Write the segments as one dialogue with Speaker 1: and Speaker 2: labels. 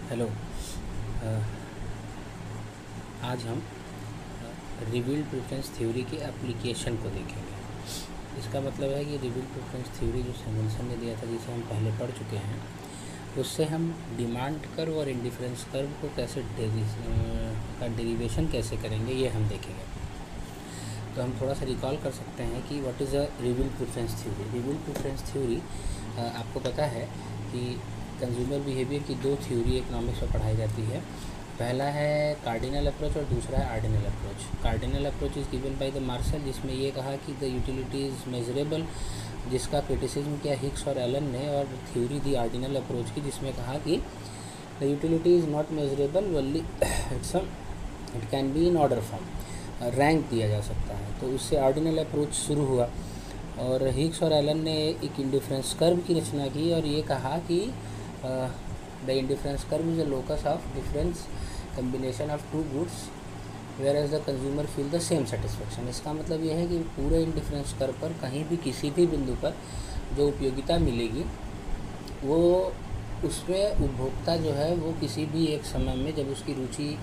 Speaker 1: Hello. आज हम revealed preference theory के एप्लीकेशन को देखेंगे। इसका मतलब है कि रिवील्ड प्रेफरेंस थ्योरी जो सैमुअल्सन ने दिया था, जिसे हम पहले पढ़ चुके हैं, उससे हम डिमांड कर्व और इंडिफरेंस कर्व को कैसे डेरिवेशन कैसे करेंगे, ये हम देखेंगे। तो हम थोड़ा सा रिकॉल कर सकते हैं कि what is a revealed preference theory. Revealed preference theory, आपको पता है कि कंज्यूमर बिहेवियर की दो थ्योरी इकोनॉमिक्स में पढ़ाई जाती है। पहला है कार्डिनल अप्रोच और दूसरा है ordinal approach. Cardinal approach is given by the Marshall, जिसमें ये कहा कि द यूटिलिटी इज़ मेजरेबल, जिसका क्रिटिसिज्म किया हिक्स और एलन ने, और थ्योरी दी आर्डिनल अप्रोच की, जिसमें कहा कि the utility is not measurable, only it can be in order form, rank दिया जा सकता है। तो उससे ऑर्डिनल अप्रोच शुरू हुआ और हिक्स और एलन ने एक इंडिफरेंस कर्व की रचना की और ये कहा कि the indifference curve is a locus of difference combination of two goods whereas the consumer feel the same satisfaction. इसका मतलब यह है कि पूरे इंडिफरेंस कर्व पर कहीं भी किसी भी बिंदु पर जो उपयोगिता मिलेगी वो उसमें उपभोक्ता जो है वो किसी भी एक समय में, जब उसकी रुचि,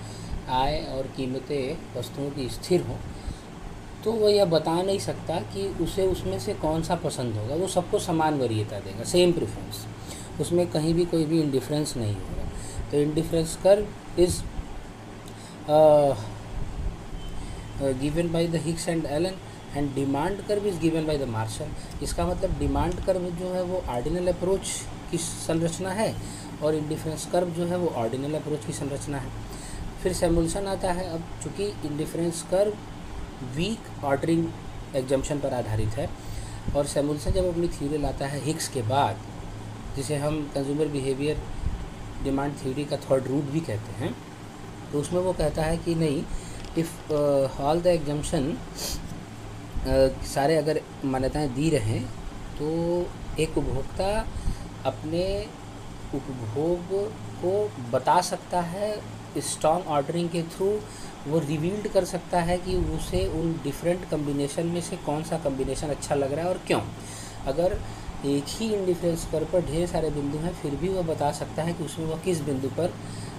Speaker 1: आय और कीमतें वस्तुओं की स्थिर हो, तो वह यह बता नहीं सकता कि उसे उसमें से कौन सा पसंद होगा। वो सबको समान वरीयता देगा, सेम प्रेफरेंस, उसमें कहीं भी कोई भी इंडिफरेंस नहीं होगा। तो indifference curve is given by the Hicks and Allen and demand curve is given by the Marshall. इसका मतलब डिमांड कर्व जो है वो ऑर्डिनल अप्रोच की संरचना है और इंडिफरेंस कर्व जो है वो ऑर्डिनल अप्रोच की संरचना है। फिर सैमुअल्सन आता है। अब चूँकि indifference curve weak ordering exemption पर आधारित है और सैमुअल्सन जब अपनी थ्योरी लाता है हिक्स के बाद, जिसे हम कंज्यूमर बिहेवियर डिमांड थ्योरी का थर्ड रूट भी कहते हैं, तो उसमें वो कहता है कि नहीं, इफ़ ऑल द एग्जम्पशन, सारे अगर मान्यताएं दी रहें तो एक उपभोक्ता अपने उपभोग को बता सकता है, स्ट्रॉन्ग ऑर्डरिंग के थ्रू वो रिवील्ड कर सकता है कि उसे उन डिफरेंट कम्बिनेशन में से कौन सा कम्बिनेशन अच्छा लग रहा है और क्यों। अगर एक ही इंडिफरेंस कर्व पर ढेर सारे बिंदु हैं, फिर भी वह बता सकता है कि उसमें वह किस बिंदु पर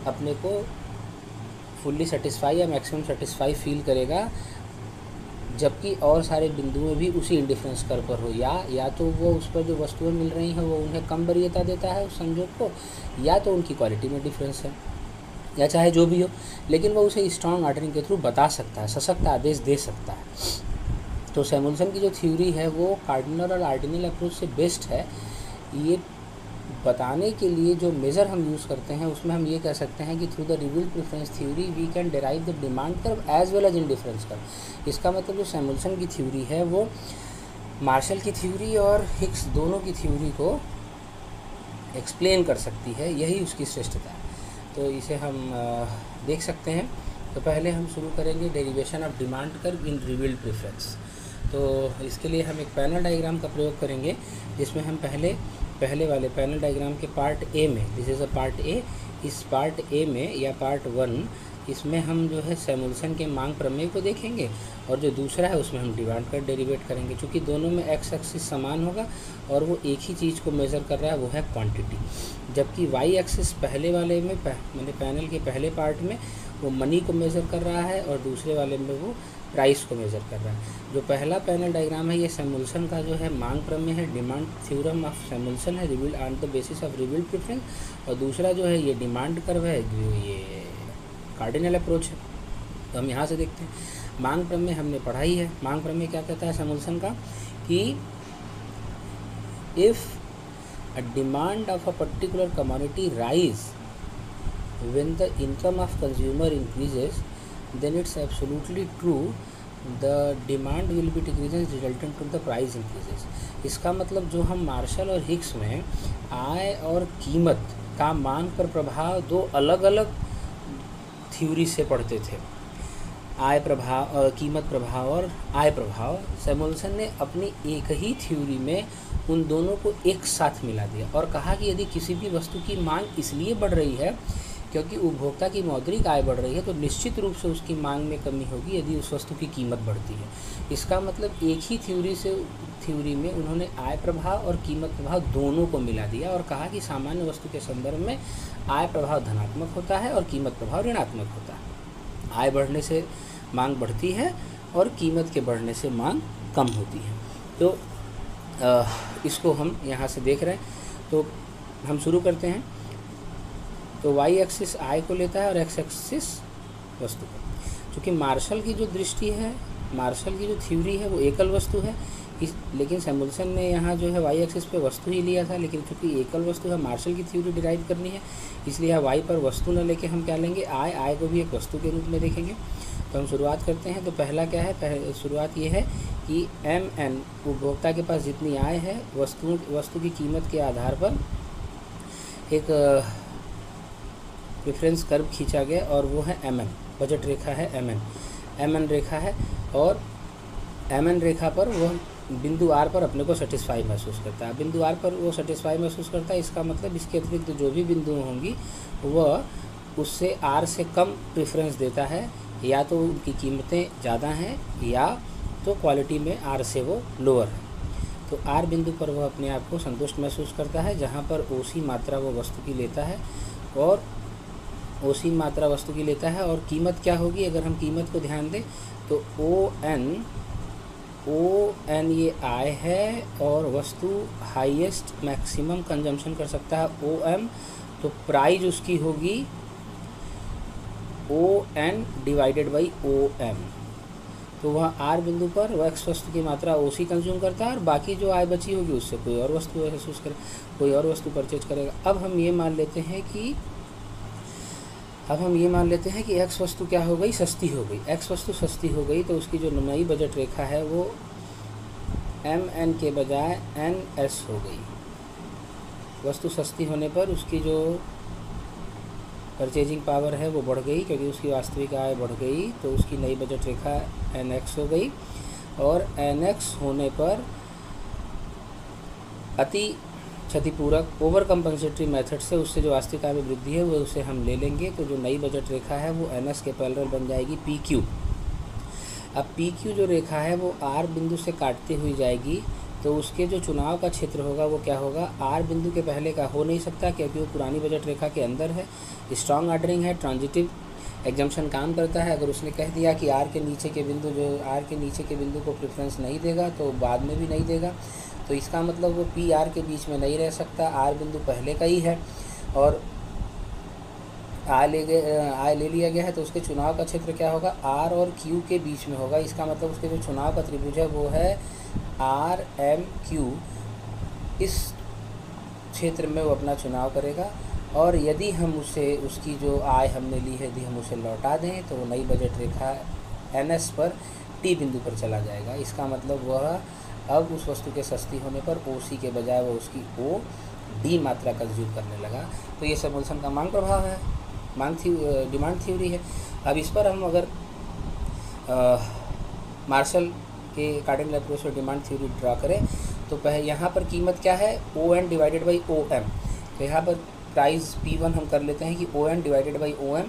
Speaker 1: अपने को फुल्ली सेटिस्फाई या मैक्सिमम सेटिस्फाई फील करेगा, जबकि और सारे बिंदुएं भी उसी इंडिफरेंस कर्व पर हो, या तो वो उस पर जो वस्तुएं मिल रही हैं वो उन्हें कम वरीयता देता है उस संजोग को, या तो उनकी क्वालिटी में डिफरेंस है, या चाहे जो भी हो, लेकिन वो उसे स्ट्रॉन्ग ऑर्डरिंग के थ्रू बता सकता है, सशक्त आदेश दे सकता है। तो सैमुअल्सन की जो थ्योरी है वो कार्डिनल और ऑर्डिनल अप्रोच से बेस्ट है। ये बताने के लिए जो मेज़र हम यूज़ करते हैं उसमें हम ये कह सकते हैं कि through the revealed preference theory we can derive the demand curve as well as indifference curve. इसका मतलब जो सैमुअल्सन की थ्योरी है वो मार्शल की थ्योरी और हिक्स दोनों की थ्योरी को एक्सप्लेन कर सकती है, यही उसकी श्रेष्ठता है। तो इसे हम देख सकते हैं। तो पहले हम शुरू करेंगे derivation of demand curve in revealed preference. तो इसके लिए हम एक पैनल डायग्राम का प्रयोग करेंगे, जिसमें हम पहले वाले पैनल डायग्राम के पार्ट ए में, this is a part A, इस पार्ट ए में या पार्ट 1, इसमें हम जो है सैमुअल्सन के मांग प्रमेय को देखेंगे और जो दूसरा है उसमें हम डिमांड कर्व डेरिवेट करेंगे। चूँकि दोनों में एक्स एक्सिस समान होगा और वो एक ही चीज़ को मेज़र कर रहा है, वो है क्वांटिटी, जबकि वाई एक्सिस पहले वाले में मैंने पैनल के पहले पार्ट में वो मनी को मेज़र कर रहा है और दूसरे वाले में वो प्राइस को मेज़र कर रहा है। जो पहला पैनल डायग्राम है ये सैमुअल्सन का जो है मांग प्रमेय है, डिमांड थ्योरम ऑफ सैमुअल्सन है, revealed on the basis of revealed preference, और दूसरा जो है ये डिमांड कर्व है, जो ये कार्डिनल अप्रोच है। तो हम यहाँ से देखते हैं मांग प्रमेय हमने पढ़ाई है। मांग प्रमेय क्या कहता है सैमुअल्सन का कि if a demand of a particular commodity rise when the income of consumer increases, then it's absolutely true the demand will be decreases resultant to the price increases। इसका मतलब जो हम मार्शल और हिक्स में आय और कीमत का मांग पर प्रभाव दो अलग अलग थ्योरी से पढ़ते थे, आय प्रभाव, कीमत प्रभाव और आय प्रभाव, सैमुअल्सन ने अपनी एक ही थ्योरी में उन दोनों को एक साथ मिला दिया और कहा कि यदि किसी भी वस्तु की मांग इसलिए बढ़ रही है क्योंकि उपभोक्ता की मौद्रिक आय बढ़ रही है तो निश्चित रूप से उसकी मांग में कमी होगी यदि उस वस्तु की कीमत बढ़ती है। इसका मतलब एक ही थ्योरी में उन्होंने आय प्रभाव और कीमत प्रभाव दोनों को मिला दिया और कहा कि सामान्य वस्तु के संदर्भ में आय प्रभाव धनात्मक होता है और कीमत प्रभाव ऋणात्मक होता है। आय बढ़ने से मांग बढ़ती है और कीमत के बढ़ने से मांग कम होती है। तो इसको हम यहाँ से देख रहे हैं, तो हम शुरू करते हैं। तो वाई एक्सिस आय को लेता है और एक्स एक्सिस वस्तु को। क्योंकि मार्शल की जो दृष्टि है, मार्शल की जो थ्योरी है वो एकल वस्तु है, लेकिन सैमुअल्सन ने यहाँ जो है वाई एक्सिस पे वस्तु ही लिया था। लेकिन चूँकि एकल वस्तु है, मार्शल की थ्योरी डिराइव करनी है, इसलिए यहाँ वाई पर वस्तु न लेके हम क्या लेंगे, आय को भी एक वस्तु के रूप में देखेंगे। तो हम शुरुआत करते हैं। तो पहला क्या है, शुरुआत ये है कि MN उपभोक्ता के पास जितनी आय है वस्तु की कीमत के आधार पर एक रेफरेंस कर्व खींचा गया और वो है MN, बजट रेखा है MN रेखा है। और MN रेखा पर वह बिंदु R पर अपने को सेटिस्फाई महसूस करता है। बिंदु R पर वो सेटिस्फाई महसूस करता है, इसका मतलब इसके अतिरिक्त जो भी बिंदु होंगी वह उससे R से कम प्रेफरेंस देता है, या तो उनकी कीमतें ज़्यादा हैं या तो क्वालिटी में R से वो लोअर है। तो R बिंदु पर वह अपने आप को संतुष्ट महसूस करता है, जहाँ पर OC मात्रा वो वस्तु की लेता है और OC मात्रा वस्तु की लेता है। और कीमत क्या होगी, अगर हम कीमत को ध्यान दें तो ON ये आय है और वस्तु हाईएस्ट मैक्सिमम कंजम्पशन कर सकता है OM, तो प्राइस उसकी होगी ON डिवाइडेड बाई OM। तो वह R बिंदु पर वह एक्स वस्तु की मात्रा OC कंज्यूम करता है और बाकी जो आय बची होगी उससे कोई और वस्तु महसूस करे, कोई और वस्तु परचेज करेगा। अब हम ये मान लेते हैं कि एक्स वस्तु क्या हो गई, सस्ती हो गई। एक्स वस्तु सस्ती हो गई तो उसकी जो नई बजट रेखा है वो MN के बजाय NS हो गई। वस्तु सस्ती होने पर उसकी जो परचेजिंग पावर है वो बढ़ गई, क्योंकि उसकी वास्तविक आय बढ़ गई, तो उसकी नई बजट रेखा NX हो गई। और NX होने पर अति क्षतिपूरक ओवर कंपनसेटरी मेथड से उससे जो वास्तविक आय में वृद्धि है वो उसे हम ले लेंगे। तो जो नई बजट रेखा है वो NS के पैरेलल बन जाएगी PQ। अब PQ जो रेखा है वो R बिंदु से काटती हुई जाएगी, तो उसके जो चुनाव का क्षेत्र होगा वो क्या होगा, R बिंदु के पहले का हो नहीं सकता क्योंकि वो पुरानी बजट रेखा के अंदर है। स्ट्रॉन्ग ऑर्डरिंग है, ट्रांजिटिव एग्जम्पशन काम करता है। अगर उसने कह दिया कि R के नीचे के बिंदु को प्रेफरेंस नहीं देगा तो बाद में भी नहीं देगा, तो इसका मतलब वो PR के बीच में नहीं रह सकता। R बिंदु पहले का ही है और आय ले लिया गया है, तो उसके चुनाव का क्षेत्र क्या होगा, R और Q के बीच में होगा। इसका मतलब उसके जो चुनाव का त्रिभुज है वो है RMQ। इस क्षेत्र में वो अपना चुनाव करेगा और यदि हम उसकी जो आय हमने ली है यदि हम उसे लौटा दें तो वो नई बजट रेखा NS पर T बिंदु पर चला जाएगा। इसका मतलब वह अब उस वस्तु के सस्ती होने पर OC के बजाय वो उसकी OD मात्रा कंज्यूम करने लगा। तो ये सैमुअल्सन का मांग प्रभाव है, डिमांड थ्योरी है। अब इस पर हम अगर मार्शल के कार्डिनल अप्रोच से डिमांड थ्योरी ड्रा करें तो यहाँ पर कीमत क्या है, ON डिवाइडेड बाई OM। तो यहाँ पर प्राइस P1 हम कर लेते हैं कि ON डिवाइडेड बाई OM।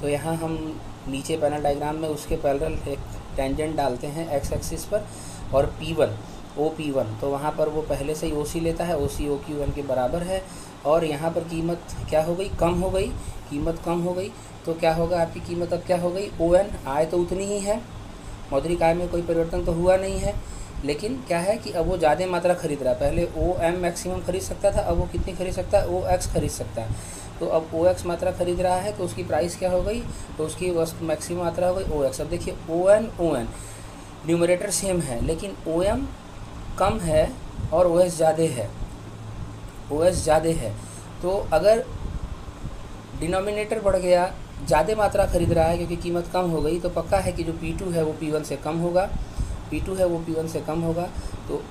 Speaker 1: तो यहाँ हम नीचे पैनल डायग्राम में उसके पैरेलल एक टेंजेंट डालते हैं एक्स एक्सिस पर, और P1 OP1, तो वहाँ पर वो पहले से ही OC लेता है, OC OQ1 के बराबर है। और यहाँ पर कीमत क्या हो गई, कम हो गई, कीमत कम हो गई। तो क्या होगा, आपकी कीमत अब क्या हो गई, ON। आय तो उतनी ही है, मौद्रिक आय में कोई परिवर्तन तो हुआ नहीं है, लेकिन क्या है कि अब वो ज़्यादा मात्रा खरीद रहा है। पहले OM मैक्सिमम खरीद सकता था, अब वो कितनी खरीद सकता है, OX खरीद सकता है। तो अब OX मात्रा खरीद रहा है तो उसकी प्राइस क्या हो गई, तो उसकी वस्तु मैक्सिमम मात्रा हो गई OX। अब देखिए ON न्यूमरेटर सेम है लेकिन OM कम है और OS ज़्यादा है। तो अगर डिनोमिनेटर बढ़ गया, ज़्यादा मात्रा खरीद रहा है क्योंकि कीमत कम हो गई, तो पक्का है कि जो P2 है वो P1 से कम होगा, तो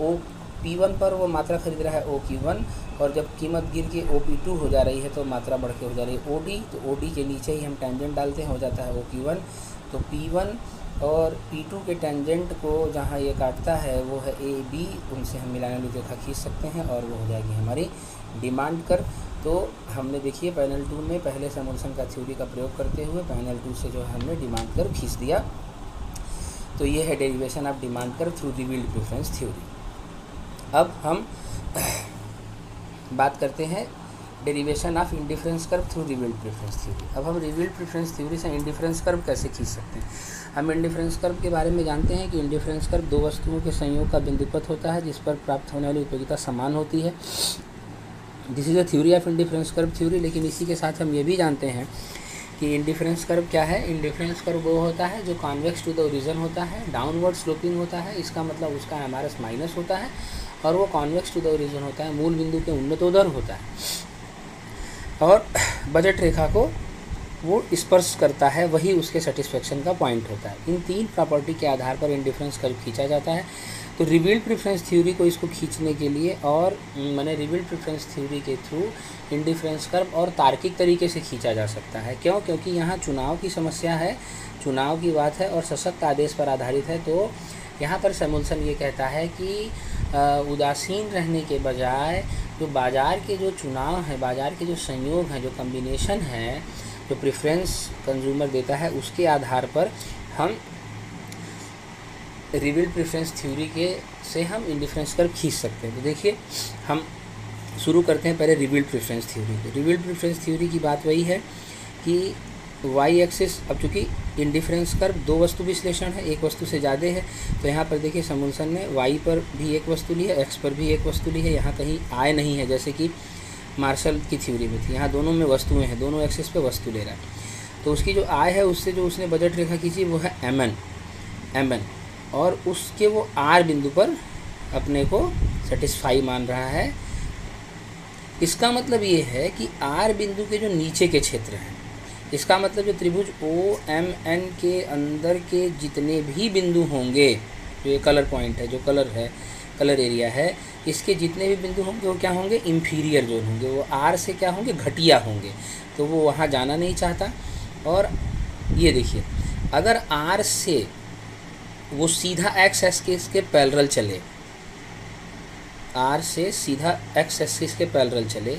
Speaker 1: P1 पर वो मात्रा खरीद रहा है OQ1, और जब कीमत गिर के OP2 हो जा रही है तो मात्रा बढ़ के हो जा रही है OD। तो OD के नीचे ही हम टेंजेंट डालते हैं, हो जाता है OQ1। तो P1 और P2 के टेंजेंट को जहाँ ये काटता है वो है AB, उनसे हम मिलाने वाली रेखा खींच सकते हैं और वो हो जाएगी हमारी डिमांड कर्व। तो हमने देखिए पैनल 2 में पहले सैमुअल्सन का थ्योरी का प्रयोग करते हुए पैनल 2 से जो है हमने डिमांड कर्व खींच दिया। तो ये है derivation of demand curve through revealed preference theory. अब हम बात करते हैं derivation of indifference curve through revealed preference theory. अब हम रिवील्ड प्रेफरेंस थ्योरी से इंडिफरेंस कर्व कैसे खींच सकते हैं। हम इंडिफरेंस कर्व के बारे में जानते हैं कि इंडिफरेंस कर्व दो वस्तुओं के संयोग का बिंदुपथ होता है जिस पर प्राप्त होने वाली उपयोगिता समान होती है। This is a theory of indifference curve theory. लेकिन इसी के साथ हम ये भी जानते हैं कि इंडिफरेंस कर्व क्या है। इंडिफरेंस कर्व वो होता है जो कॉन्वेक्स टू द ओरिजिन होता है, डाउनवर्ड स्लोपिंग होता है। इसका मतलब उसका एमआरएस माइनस होता है और वो कॉन्वेक्स टू द ओरिजिन होता है, मूल बिंदु के उन्नतोदर होता है और बजट रेखा को वो स्पर्श करता है, वही उसके सेटिस्फेक्शन का पॉइंट होता है। इन तीन प्रॉपर्टी के आधार पर इंडिफरेंस कर्व खींचा जाता है। तो रिवील्ड प्रेफरेंस थ्योरी को इसको खींचने के लिए और मैंने रिवील्ड प्रेफरेंस थ्योरी के थ्रू इंडिफरेंस कर्व और तार्किक तरीके से खींचा जा सकता है। क्यों? क्योंकि यहाँ चुनाव की समस्या है, चुनाव की बात है और सशक्त आदेश पर आधारित है। तो यहाँ पर सैमुअल्सन ये कहता है कि उदासीन रहने के बजाय जो बाज़ार के जो चुनाव है, बाज़ार के जो संयोग हैं, जो कम्बिनेशन है, जो प्रेफरेंस कंज्यूमर देता है, उसके आधार पर हम रिवील्ड प्रेफरेंस थ्योरी के से हम इंडिफरेंस कर्व खींच सकते हैं। तो देखिए हम शुरू करते हैं पहले रिवील्ड प्रेफरेंस थ्योरी को। रिवील्ड प्रेफरेंस थ्योरी की बात वही है कि वाई एक्सिस, अब चूँकि इंडिफरेंस कर्व दो वस्तु विश्लेषण है, एक वस्तु से ज़्यादा है, तो यहाँ पर देखिए सैमुअल्सन ने वाई पर भी एक वस्तु ली है, एक्स पर भी एक वस्तु ली है। यहाँ कहीं आय नहीं है जैसे कि मार्शल की थ्योरी में थी। यहाँ दोनों में वस्तुएं हैं, दोनों एक्सिस पे वस्तु ले रहा है। तो उसकी जो आय है उससे जो उसने बजट रेखा खींची वो है एम एन और उसके वो आर बिंदु पर अपने को सेटिस्फाई मान रहा है। इसका मतलब ये है कि आर बिंदु के जो नीचे के क्षेत्र हैं, इसका मतलब जो त्रिभुज ओ एम एन के अंदर के जितने भी बिंदु होंगे, जो ये कलर पॉइंट है, जो कलर है, कलर एरिया है, इसके जितने भी बिंदु होंगे वो क्या होंगे? इंफीरियर जोन होंगे। वो आर से क्या होंगे? घटिया होंगे। तो वो वहाँ जाना नहीं चाहता। और ये देखिए, अगर आर से वो सीधा एक्स एक्सिस के पैरेलल चले, आर से सीधा एक्स एक्सिस के पैरेलल चले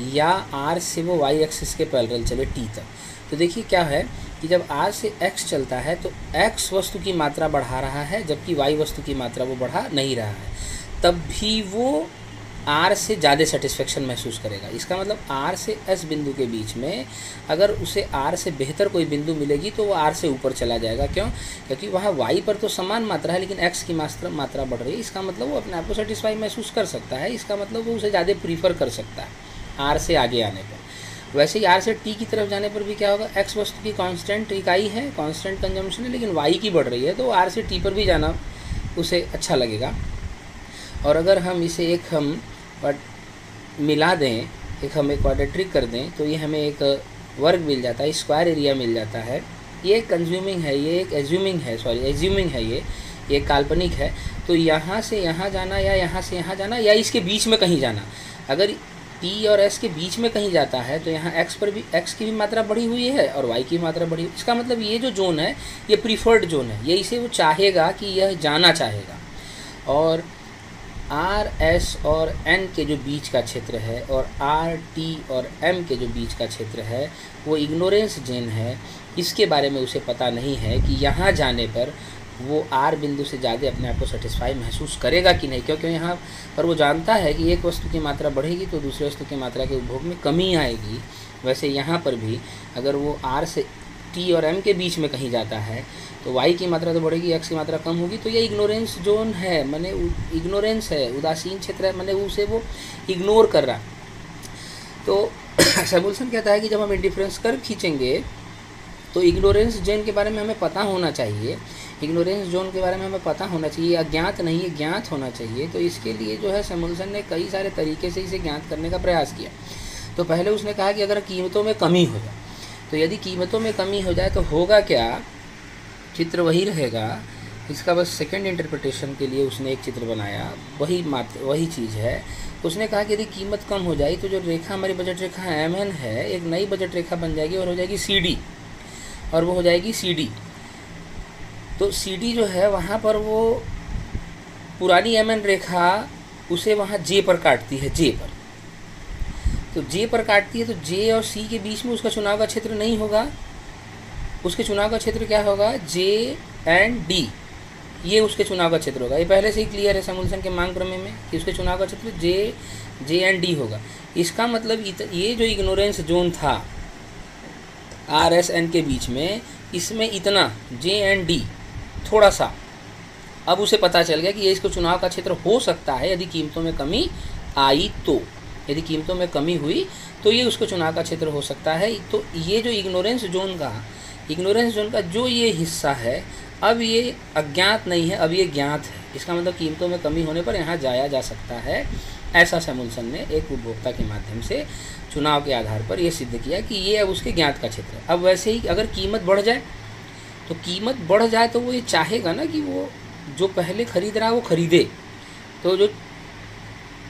Speaker 1: या आर से वो वाई एक्सिस के पैरेलल चले टी तक, तो देखिए क्या है कि जब आर से एक्स चलता है तो एक्स वस्तु की मात्रा बढ़ा रहा है जबकि वाई वस्तु की मात्रा वो बढ़ा नहीं रहा है, तब भी वो आर से ज़्यादा सेटिस्फेक्शन महसूस करेगा। इसका मतलब आर से एस बिंदु के बीच में अगर उसे आर से बेहतर कोई बिंदु मिलेगी तो वो आर से ऊपर चला जाएगा। क्यों? क्योंकि वहाँ वाई पर तो समान मात्रा है लेकिन एक्स की मात्रा बढ़ रही है। इसका मतलब वो अपने आप को सेटिस्फाई महसूस कर सकता है। इसका मतलब वो उसे ज़्यादा प्रीफर कर सकता है आर से आगे आने पर। वैसे ही आर से टी की तरफ जाने पर भी क्या होगा? एक्स वस्तु की कांस्टेंट इकाई है, कांस्टेंट कंजम्पशन है, लेकिन वाई की बढ़ रही है तो आर से टी पर भी जाना उसे अच्छा लगेगा। और अगर हम इसे एक हम मिला दें, एक हम एक क्वाड्रेटिक कर दें तो ये हमें एक वर्ग मिल जाता है, स्क्वायर एरिया मिल जाता है। ये कंज्यूमिंग है, ये एक एज्यूमिंग है, ये काल्पनिक है। तो यहाँ से यहाँ जाना या यहाँ से यहाँ जाना या इसके बीच में कहीं जाना, अगर टी और एस के बीच में कहीं जाता है तो यहाँ एक्स की भी मात्रा बढ़ी हुई है और वाई की मात्रा बढ़ी। इसका मतलब ये जो जोन है ये प्रीफर्ड जोन है, ये इसे वो चाहेगा कि यह जाना चाहेगा। और आर एस और एन के जो बीच का क्षेत्र है और आर टी और एम के जो बीच का क्षेत्र है वो इग्नोरेंस जोन है। इसके बारे में उसे पता नहीं है कि यहाँ जाने पर वो आर बिंदु से ज़्यादा अपने आप को सेटिस्फाई महसूस करेगा कि नहीं, क्योंकि यहाँ पर वो जानता है कि एक वस्तु की मात्रा बढ़ेगी तो दूसरे वस्तु की मात्रा के उपभोग में कमी आएगी। वैसे यहाँ पर भी अगर वो आर से टी और एम के बीच में कहीं जाता है तो वाई की मात्रा तो बढ़ेगी, एक्स की मात्रा कम होगी। तो ये इग्नोरेंस जोन है, माने इग्नोरेंस है, उदासीन क्षेत्र है, माने उसे वो इग्नोर कर रहा। तो सैमुअल्सन कहता है कि जब हम इंडिफरेंस कर्व खींचेंगे तो इग्नोरेंस जोन के बारे में हमें पता होना चाहिए। इग्नोरेंस जोन के बारे में हमें पता होना चाहिए, अज्ञात नहीं है, ज्ञात होना चाहिए। तो इसके लिए जो है सैमुअल्सन ने कई सारे तरीके से इसे ज्ञात करने का प्रयास किया। तो पहले उसने कहा कि अगर कीमतों में कमी हो जाए, तो यदि कीमतों में कमी हो जाए तो होगा क्या? चित्र वही रहेगा। इसका बस सेकंड इंटरप्रिटेशन के लिए उसने एक चित्र बनाया, वही चीज़ है। उसने कहा कि यदि कीमत कम हो जाए तो जो रेखा हमारी बजट रेखा एम एन है, एक नई बजट रेखा बन जाएगी और हो जाएगी सी डी, और वो हो जाएगी सी डी। तो सी डी जो है वहाँ पर वो पुरानी एम एन रेखा उसे वहाँ जे पर काटती है, जे पर। तो जे पर काटती है तो जे और सी के बीच में उसका चुनाव का क्षेत्र नहीं होगा, उसके चुनाव का क्षेत्र क्या होगा, जे एंड डी, ये उसके चुनाव का क्षेत्र होगा। ये पहले से ही क्लियर है सैमुअल्सन के मांग प्रमेय में कि उसके चुनाव का क्षेत्र जे एंड डी होगा। इसका मतलब ये जो इग्नोरेंस जोन था आर एस एन के बीच में, इसमें इतना जे एंड डी थोड़ा सा, अब उसे पता चल गया कि ये इसको चुनाव का क्षेत्र हो सकता है यदि कीमतों में कमी आई तो, यदि कीमतों में कमी हुई तो ये उसको चुनाव का क्षेत्र हो सकता है। तो ये जो इग्नोरेंस जोन का जो ये हिस्सा है, अब ये अज्ञात नहीं है, अब ये ज्ञात है। इसका मतलब कीमतों में कमी होने पर यहाँ जाया जा सकता है। ऐसा सैमुअल्सन ने एक उपभोक्ता के माध्यम से चुनाव के आधार पर यह सिद्ध किया कि ये अब उसके ज्ञात का क्षेत्र है। अब वैसे ही अगर कीमत बढ़ जाए तो वो ये चाहेगा ना कि वो जो पहले खरीद रहा है वो खरीदे। तो जो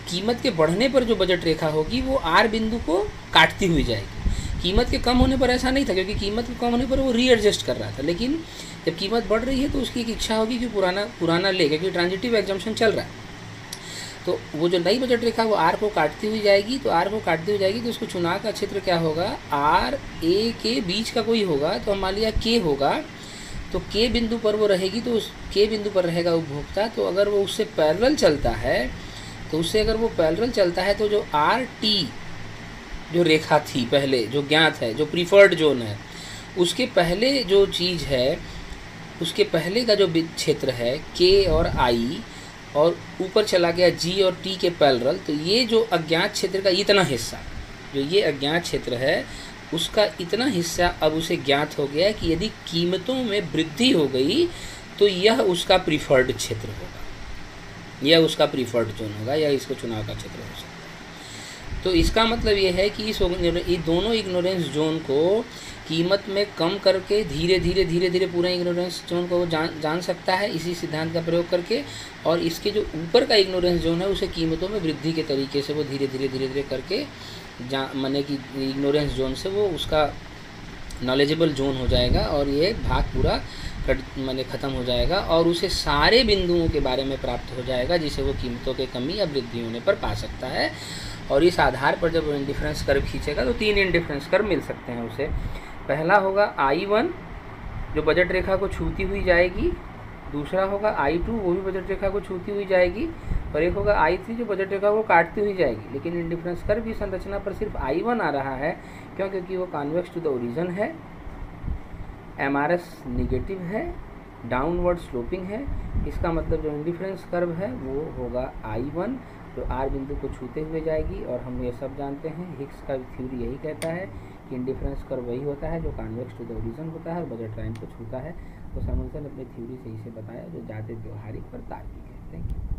Speaker 1: कीमत के बढ़ने पर जो बजट रेखा होगी वो आर बिंदु को काटती हुई जाएगी। कीमत के कम होने पर ऐसा नहीं था, क्योंकि कीमत के कम होने पर वो रीएडजस्ट कर रहा था, लेकिन जब कीमत बढ़ रही है तो उसकी एक इच्छा होगी कि पुराना ले, क्योंकि ट्रांजिटिव एग्जम्पशन चल रहा है। तो वो जो नई बजट रेखा वो आर को काटती हुई जाएगी, तो उसको चुनाव का क्षेत्र क्या होगा, आर ए के बीच का कोई होगा। तो हम मान लिया के होगा, तो के बिंदु पर वो रहेगी, तो उस के बिंदु पर रहेगा उपभोक्ता। तो अगर वो उससे पैरेलल चलता है तो जो आर टी जो रेखा थी पहले, जो ज्ञात है, जो प्रीफर्ड जोन है, उसके पहले जो चीज़ है, उसके पहले का जो क्षेत्र है के और आई, और ऊपर चला गया जी और टी के पैरेलल, तो ये जो अज्ञात क्षेत्र का इतना हिस्सा, जो ये अज्ञात क्षेत्र है, उसका इतना हिस्सा अब उसे ज्ञात हो गया कि यदि कीमतों में वृद्धि हो गई तो यह उसका प्रीफर्ड क्षेत्र होगा, यह उसका प्रीफर्ड जोन होगा, या इसको चुनाव का क्षेत्र हो सकता है। तो इसका मतलब ये है कि ये दोनों इग्नोरेंस जोन को कीमत में कम करके धीरे धीरे पूरे इग्नोरेंस जोन को वो जान सकता है इसी सिद्धांत का प्रयोग करके। और इसके जो ऊपर का इग्नोरेंस जोन है उसे कीमतों में वृद्धि के तरीके से वो धीरे धीरे करके माने कि इग्नोरेंस जोन से वो उसका नॉलेजेबल जोन हो जाएगा, और ये भाग पूरा माने ख़त्म हो जाएगा, और उसे सारे बिंदुओं के बारे में प्राप्त हो जाएगा जिसे वो कीमतों के कमी या वृद्धि होने पर पा सकता है। और इस आधार पर जब वो इंडिफरेंस कर्व खींचेगा तो 3 इंडिफरेंस कर्व मिल सकते हैं उसे। पहला होगा I1 जो बजट रेखा को छूती हुई जाएगी, दूसरा होगा I2 वो भी बजट रेखा को छूती हुई जाएगी, और एक होगा I3 जो बजट रेखा को काटती हुई जाएगी। लेकिन इंडिफरेंस कर्व की संरचना पर सिर्फ I1 आ रहा है, क्योंकि वो कॉन्वेक्स टू द ओरिजिन है, MRS निगेटिव है, डाउनवर्ड स्लोपिंग है। इसका मतलब जो इंडिफरेंस कर्व है वो होगा I1 जो आर बिंदु को छूते हुए जाएगी। और हम ये सब जानते हैं, हिग्स का थ्योरी यही कहता है कि इंडिफरेंस कर्व वही होता है जो कॉन्वेक्स टू द ओरिजिन होता है और बजट लाइन को छूता है। तो सैमुअल्सन ने अपनी थ्योरी से इसे बताया जो ज़्यादा व्यवहारिक और तार्किक है। Thank you.